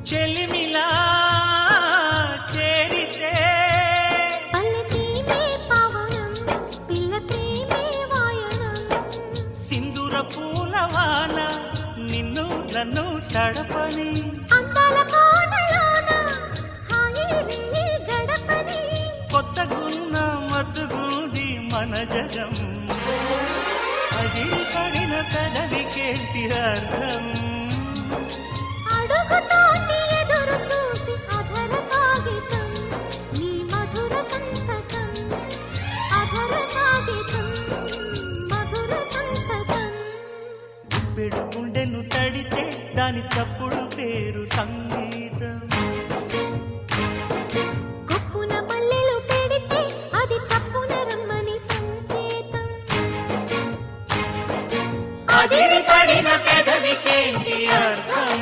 చెలిమిలా చేరితే అలసీమే పవనం పిల్ల ప్రేమే వాయనం సింధూర పూలవాన నిన్ను నన్ను తడపని అందాల కోనలోన హాయిని గడపని కొత్తగున్న మత్తుగుంది మన జగం అది పడిన పెదవికేంటి అర్థం అడుగుతోటి ఎదురు చూసి అధర కాగితం నీ మధుర సంతకం అధర కాగితం మధుర సంతకం పెడు గుండెను తడితే దాని చప్పుడు పేరు సంగీతం కొప్పున మల్లెలు పెడితే అది చప్పున రమ్మని సంకేతం అదిరి పడిన పెదవికేంటి అర్థం